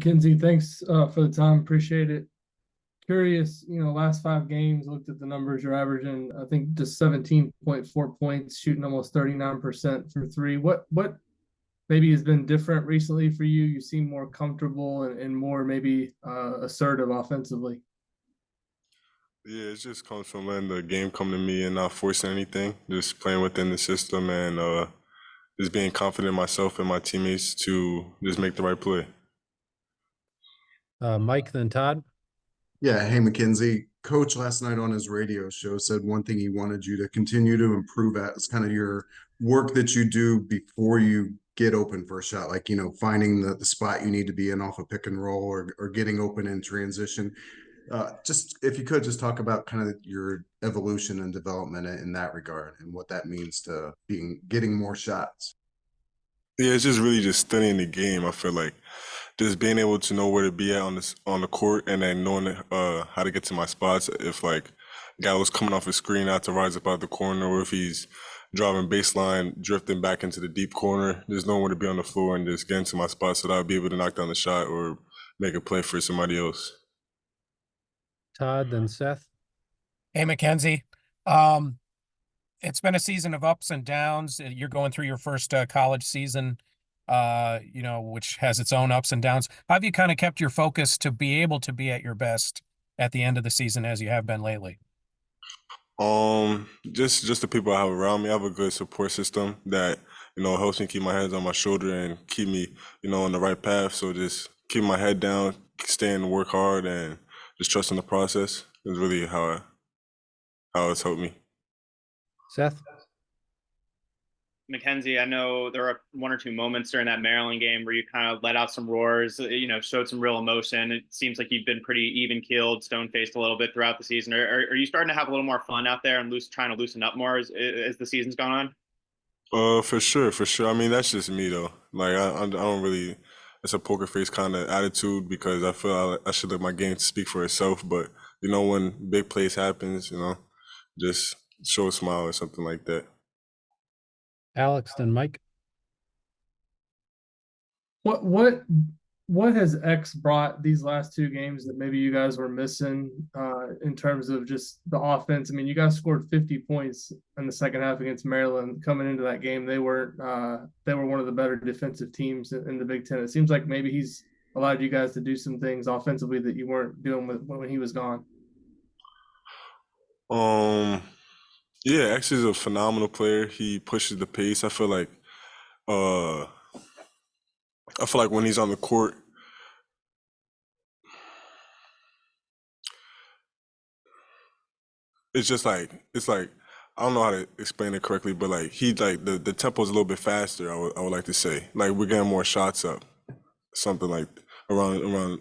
Mackenzie, thanks for the time. Appreciate it. Curious, last 5 games, looked at the numbers. You're averaging, I think, just 17.4 points, shooting almost 39% from three. What maybe has been different recently for you? You seem more comfortable and more maybe assertive offensively. Yeah, it just comes from letting the game come to me and not forcing anything, just playing within the system and just being confident in myself and my teammates to just make the right play. Mike, then Todd. Yeah, hey Mackenzie. Coach last night on his radio show said one thing he wanted you to continue to improve at is kind of your work that you do before you get open for a shot, like finding the spot you need to be in off a pick and roll or getting open in transition. Just if you could just talk about kind of your evolution and development in that regard and what that means to getting more shots. Yeah, it's just really just studying the game. I feel like just being able to know where to be at on the court and then knowing how to get to my spots. If like a guy was coming off a screen, I have to rise up out the corner, or if he's driving baseline, drifting back into the deep corner, just knowing where to be on the floor and just getting to my spot so that I'll be able to knock down the shot or make a play for somebody else. Todd, then Seth. Hey, Mackenzie. It's been a season of ups and downs. You're going through your first college season, which has its own ups and downs. How have you kind of kept your focus to be able to be at your best at the end of the season as you have been lately? Just the people I have around me. I have a good support system that, helps me keep my head on my shoulder and keep me, on the right path. So just keep my head down, staying to work hard and just trusting the process is really how it's helped me. Seth? Mackenzie, I know there were one or two moments during that Maryland game where you kind of let out some roars, showed some real emotion. It seems like you've been pretty even-keeled, stone-faced a little bit throughout the season. Are you starting to have a little more fun out there and trying to loosen up more as the season's gone on? For sure. I mean, that's just me though. Like I don't really. It's a poker face kind of attitude because I feel I should let my game speak for itself. But when big plays happens, just show a smile or something like that. Alex, then Mike. What has X brought these last 2 games that maybe you guys were missing in terms of just the offense? I mean, you guys scored 50 points in the second half against Maryland. Coming into that game, they were one of the better defensive teams in the Big Ten. It seems like maybe he's allowed you guys to do some things offensively that you weren't doing when he was gone. Yeah, X is a phenomenal player. He pushes the pace. I feel like when he's on the court, it's like I don't know how to explain it correctly, but like the tempo is a little bit faster. I would like to say like we're getting more shots up, something like around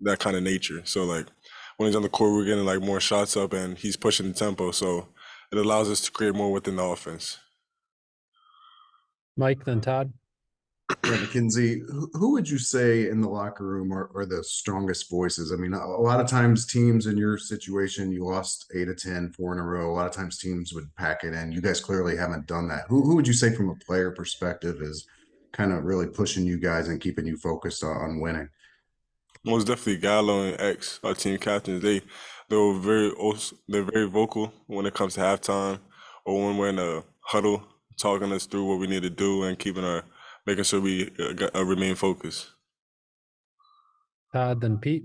that kind of nature. So like when he's on the court, we're getting like more shots up, and he's pushing the tempo. So it allows us to create more within the offense. Mike, then Todd. Yeah, Mackenzie, who would you say in the locker room are the strongest voices? I mean, a lot of times teams in your situation, you lost 8 of 10, 4 in a row. A lot of times teams would pack it in. You guys clearly haven't done that. Who would you say from a player perspective is kind of really pushing you guys and keeping you focused on winning? Most definitely Gallo and X, our team captains. They're very vocal when it comes to halftime or when we're in a huddle, talking us through what we need to do and making sure we remain focused. Todd, then Pete.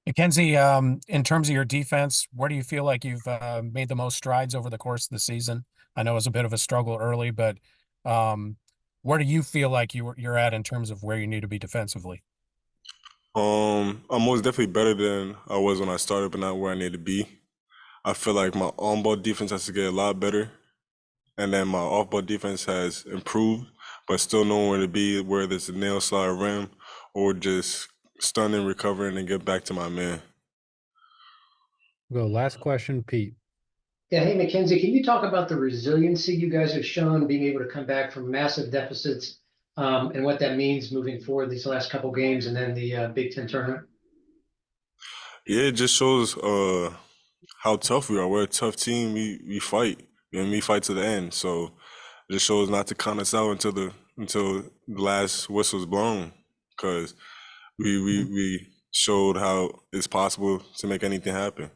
Mackenzie, in terms of your defense, where do you feel like you've made the most strides over the course of the season? I know it was a bit of a struggle early, but where do you feel like you're at in terms of where you need to be defensively? I'm most definitely better than I was when I started, but not where I need to be. I feel like my on-ball defense has to get a lot better, and then my off-ball defense has improved, but still knowing where to be, whether it's a nail slide rim or just stunning, recovering, and get back to my man. Go last question, Pete. Yeah, hey Mackenzie, can you talk about the resiliency you guys have shown being able to come back from massive deficits and what that means moving forward these last couple games and then the Big Ten tournament? Yeah, it just shows how tough we are. We're a tough team. We fight, and we fight to the end. So it just shows not to count us out until the last whistle's blown, because we showed how it's possible to make anything happen.